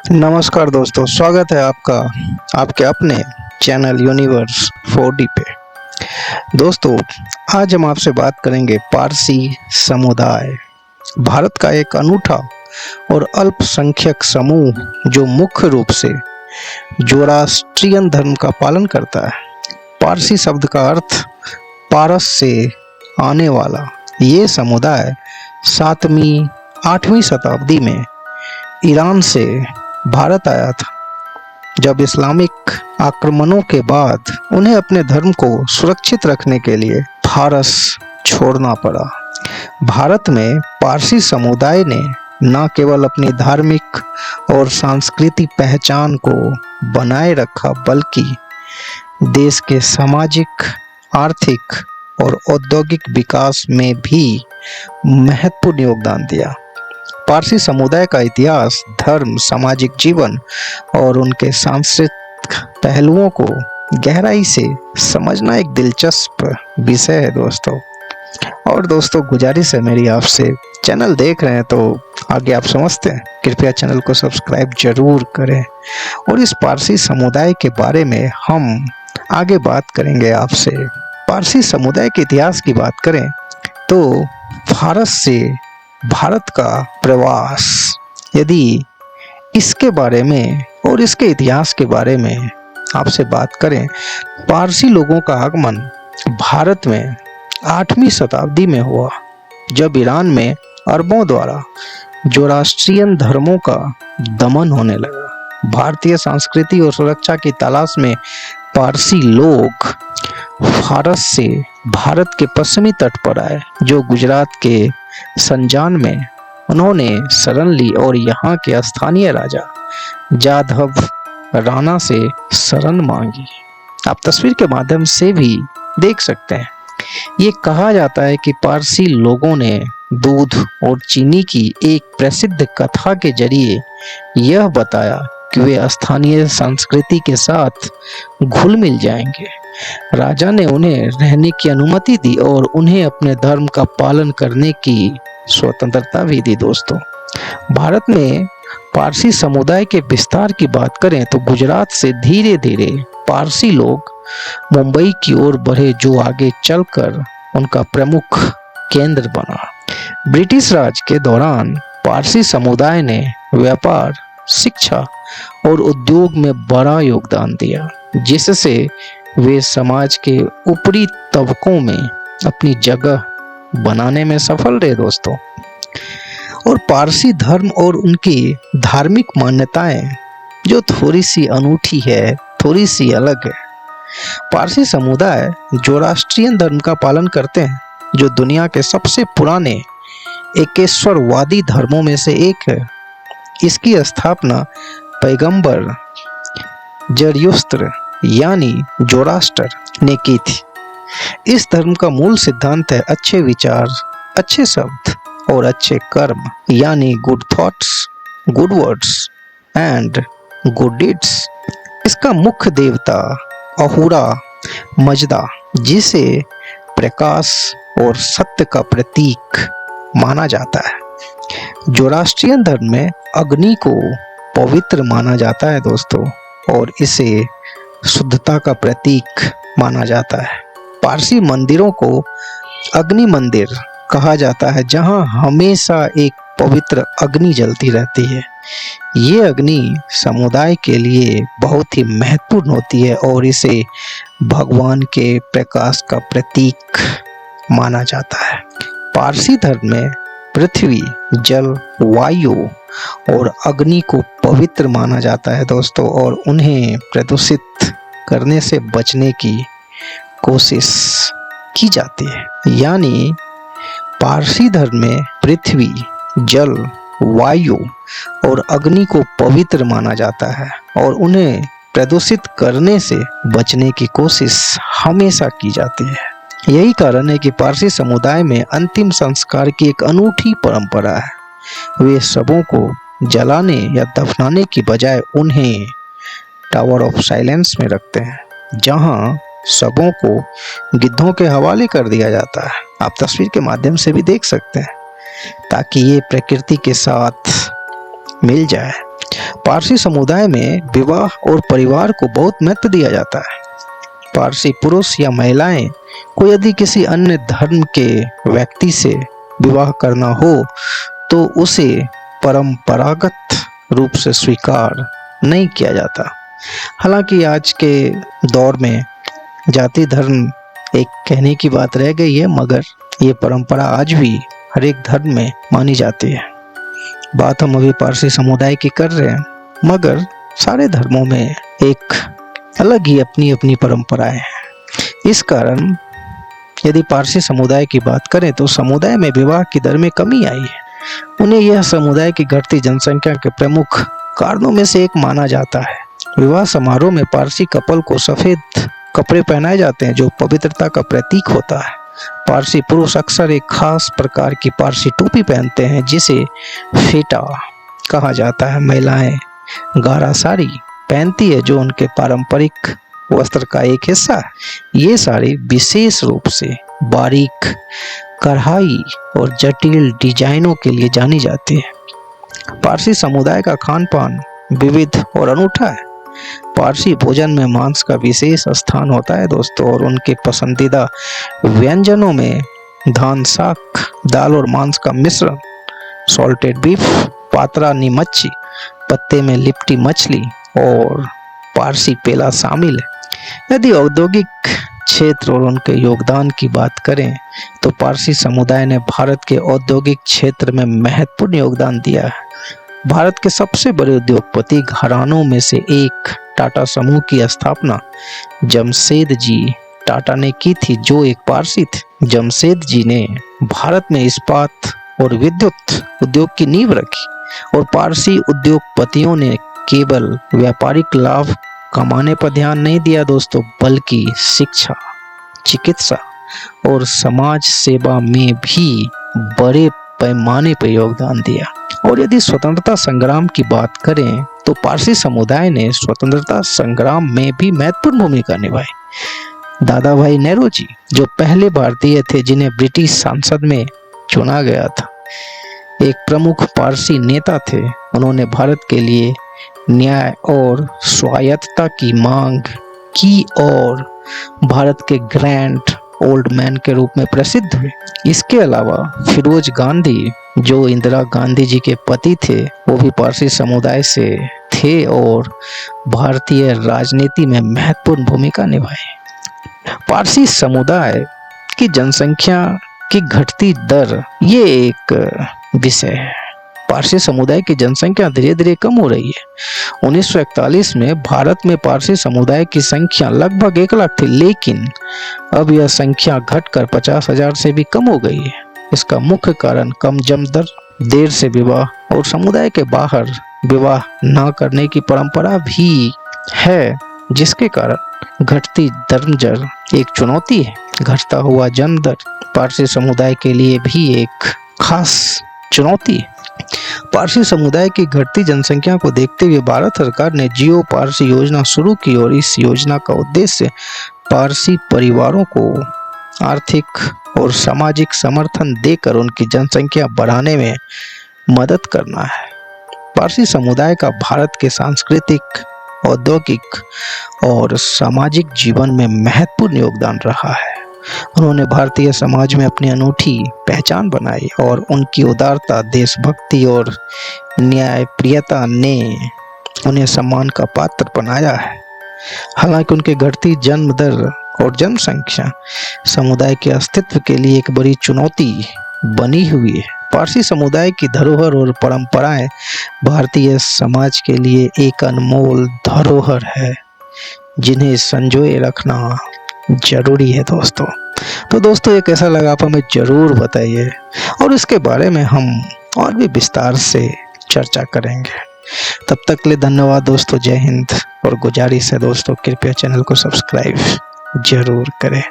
नमस्कार दोस्तों, स्वागत है आपका आपके अपने चैनल यूनिवर्स 4D पे। दोस्तों, आज हम आपसे बात करेंगे पारसी समुदाय। भारत का एक अनूठा और अल्पसंख्यक समूह जो मुख्य रूप से ज़ोरास्ट्रियन धर्म का पालन करता है। पारसी शब्द का अर्थ पारस से आने वाला। ये समुदाय 7वीं 8वीं शताब्दी में ईरान से भारत आया था, जब इस्लामिक आक्रमणों के बाद उन्हें अपने धर्म को सुरक्षित रखने के लिए फारस छोड़ना पड़ा। भारत में पारसी समुदाय ने न केवल अपनी धार्मिक और सांस्कृतिक पहचान को बनाए रखा, बल्कि देश के सामाजिक, आर्थिक और औद्योगिक विकास में भी महत्वपूर्ण योगदान दिया। पारसी समुदाय का इतिहास, धर्म, सामाजिक जीवन और उनके सांस्कृतिक पहलुओं को गहराई से समझना एक दिलचस्प विषय है दोस्तों। और दोस्तों, गुजारिश है मेरी आपसे, चैनल देख रहे हैं तो आगे आप समझते हैं, कृपया चैनल को सब्सक्राइब जरूर करें। और इस पारसी समुदाय के बारे में हम आगे बात करेंगे आपसे। पारसी समुदाय के इतिहास की बात करें तो फारस से भारत का प्रवास, यदि इसके बारे में और इसके इतिहास के बारे में आपसे बात करें, पारसी लोगों का आगमन भारत में 8वीं शताब्दी में हुआ, जब ईरान में अरबों द्वारा ज़ोरास्ट्रियन धर्मों का दमन होने लगा। भारतीय संस्कृति और सुरक्षा की तलाश में पारसी लोग फारस से भारत के पश्चिमी तट पर आए, जो गुजरात के संजान में उन्होंने शरण ली और यहाँ के स्थानीय राजा जाधव राणा से शरण मांगी। आप तस्वीर के माध्यम से भी देख सकते हैं। ये कहा जाता है कि पारसी लोगों ने दूध और चीनी की एक प्रसिद्ध कथा के जरिए यह बताया कि वे स्थानीय संस्कृति के साथ घुल मिल जाएंगे। राजा ने उन्हें रहने की अनुमति दी और उन्हें अपने धर्म का पालन करने की स्वतंत्रता भी दी दोस्तों। भारत में पारसी समुदाय के विस्तार की बात करें तो गुजरात से धीरे धीरे पारसी लोग मुंबई की ओर बढ़े, जो आगे चलकर उनका प्रमुख केंद्र बना। ब्रिटिश राज के दौरान पारसी समुदाय ने व्यापार, शिक्षा और उद्योग में बड़ा योगदान दिया, जिससे वे समाज के ऊपरी तबकों में अपनी जगह बनाने में सफल रहे दोस्तों। और पारसी धर्म और उनकी धार्मिक मान्यताएं जो थोड़ी सी अनूठी है, थोड़ी सी अलग है। पारसी समुदाय ज़ोरास्ट्रियन धर्म का पालन करते हैं, जो दुनिया के सबसे पुराने एकेश्वरवादी धर्मों में से एक है। इसकी स्थापना पैगंबर ज़रयुस्त्र यानी ज़ोरास्टर ने की थी। इस धर्म का मूल सिद्धांत है अच्छे विचार, अच्छे शब्द और अच्छे कर्म, यानी good thoughts, good words and good deeds. इसका मुख्य देवता अहूरा मजदा, जिसे प्रकाश और सत्य का प्रतीक माना जाता है। ज़ोरास्ट्रियन धर्म में अग्नि को पवित्र माना जाता है दोस्तों, और इसे शुद्धता का प्रतीक माना जाता है। पारसी मंदिरों को अग्नि मंदिर कहा जाता है, जहां हमेशा एक पवित्र अग्नि जलती रहती है। ये अग्नि समुदाय के लिए बहुत ही महत्वपूर्ण होती है और इसे भगवान के प्रकाश का प्रतीक माना जाता है। पारसी धर्म में पृथ्वी, जल, वायु और अग्नि को पवित्र माना जाता है दोस्तों, और उन्हें प्रदूषित करने से बचने की कोशिश की जाती है। यानी पारसी धर्म में पृथ्वी, जल, वायु और अग्नि को पवित्र माना जाता है और उन्हें प्रदूषित करने से बचने की कोशिश हमेशा की जाती है। यही कारण है कि पारसी समुदाय में अंतिम संस्कार की एक अनूठी परंपरा है। वे शवों को जलाने या दफनाने की बजाय उन्हें टावर ऑफ साइलेंस में रखते हैं, जहां शवों को गिद्धों के हवाले कर दिया जाता है। आप तस्वीर के माध्यम से भी देख सकते हैं, ताकि ये प्रकृति के साथ मिल जाए। पारसी समुदाय में विवाह और परिवार को बहुत महत्व दिया जाता है। पारसी पुरुष या महिलाएं को यदि किसी अन्य धर्म के व्यक्ति से विवाह करना हो तो उसे परंपरागत रूप से स्वीकार नहीं किया जाता। हालांकि आज के दौर में जाति धर्म एक कहने की बात रह गई है, मगर ये परंपरा आज भी हर एक धर्म में मानी जाती है। बात हम अभी पारसी समुदाय की कर रहे हैं, मगर सारे धर्मों में एक अलग ही अपनी अपनी परंपराएं हैं। इस कारण यदि पारसी समुदाय की बात करें तो समुदाय में विवाह की दर में कमी आई है। उन्हें यह समुदाय की घटती जनसंख्या के प्रमुख कारणों में से एक माना जाता है। विवाह समारोह में पारसी कपल को सफेद कपड़े पहनाए जाते हैं जो पवित्रता का प्रतीक होता है। पारसी पुरुष अक्सर एक खास प्रकार की पारसी टोपी पहनते हैं जिसे फेटा कहा जाता है। महिलाएं गारा साड़ी पहनती है जो उनके पारंपरिक वस्त्र का एक हिस्सा है। ये साड़ी विशेष रूप से बारीक कढ़ाई और जटिल डिजाइनों के लिए जानी जाती है। पारसी समुदाय का खान पान विविध और अनूठा है। पारसी भोजन में मांस का विशेष स्थान होता है दोस्तों, और उनके पसंदीदा व्यंजनों में धान साग, दाल और मांस का मिश्रण, सॉल्टेड बीफ, पात्रानी मच्छी, पत्ते में लिपटी मछली और पारसी पेला शामिल है। यदि औद्योगिक क्षेत्र और उनके योगदान की बात करें तो पारसी समुदाय ने भारत के औद्योगिक क्षेत्र में महत्वपूर्ण योगदान दिया है। भारत के सबसे बड़े उद्योगपति घरानों में से एक टाटा समूह की स्थापना जमशेदजी टाटा ने की थी, जो एक पारसी थे। जमशेदजी ने भारत में इस्पात और विद्युत उद्योग की नींव रखी, और पारसी उद्योगपतियों ने केवल व्यापारिक लाभ कमाने पर ध्यान नहीं दिया दोस्तों, बल्कि शिक्षा, चिकित्सा और समाज सेवा में भी बड़े पैमाने पर योगदान दिया। और यदि स्वतंत्रता संग्राम की बात करें तो पारसी समुदाय ने स्वतंत्रता संग्राम में भी महत्वपूर्ण भूमिका निभाई। दादा भाई नेहरू जी जो पहले भारतीय थे जिन्हें ब्रिटिश संसद में चुना गया था, एक प्रमुख पारसी नेता थे। उन्होंने भारत के लिए न्याय और स्वायत्तता की मांग की और भारत के ग्रैंड ओल्ड मैन के रूप में प्रसिद्ध हुए। इसके अलावा फिरोज गांधी जो इंदिरा गांधी जी के पति थे, वो भी पारसी समुदाय से थे और भारतीय राजनीति में महत्वपूर्ण भूमिका निभाई। पारसी समुदाय की जनसंख्या की घटती दर ये एक विषय है। पारसी समुदाय की जनसंख्या धीरे धीरे कम हो रही है। 1941 में भारत में पारसी समुदाय की संख्या लगभग 1 लाख थी, लेकिन अब यह संख्या घटकर 50,000 से भी कम हो गई है। इसका मुख्य कारण कम जन्म दर, देर से विवाह और समुदाय के बाहर विवाह न करने की परंपरा भी है, जिसके कारण घटती जन्म दर एक चुनौती है। घटता हुआ जन्म दर पारसी समुदाय के लिए भी एक खास चुनौती है। पारसी समुदाय की घटती जनसंख्या को देखते हुए भारत सरकार ने जियो पारसी योजना शुरू की, और इस योजना का उद्देश्य पारसी परिवारों को आर्थिक और सामाजिक समर्थन देकर उनकी जनसंख्या बढ़ाने में मदद करना है। पारसी समुदाय का भारत के सांस्कृतिक, औद्योगिक और सामाजिक जीवन में महत्वपूर्ण योगदान रहा है। उन्होंने भारतीय समाज में अपनी अनूठी पहचान बनाई और उनकी उदारता, देशभक्ति और न्यायप्रियता ने उन्हें सम्मान का पात्र बनाया है। हालांकि उनके घटती जन्म दर और जनसंख्या समुदाय के अस्तित्व के लिए एक बड़ी चुनौती बनी हुई है। पारसी समुदाय की धरोहर और परंपराएं भारतीय समाज के लिए एक अनमोल धरोहर है, जिन्हें संजोए रखना जरूरी है दोस्तों। तो दोस्तों ये कैसा लगा आप हमें जरूर बताइए, और इसके बारे में हम और भी विस्तार से चर्चा करेंगे। तब तक के लिए धन्यवाद दोस्तों, जय हिंद। और गुजारिश है दोस्तों, कृपया चैनल को सब्सक्राइब जरूर करें।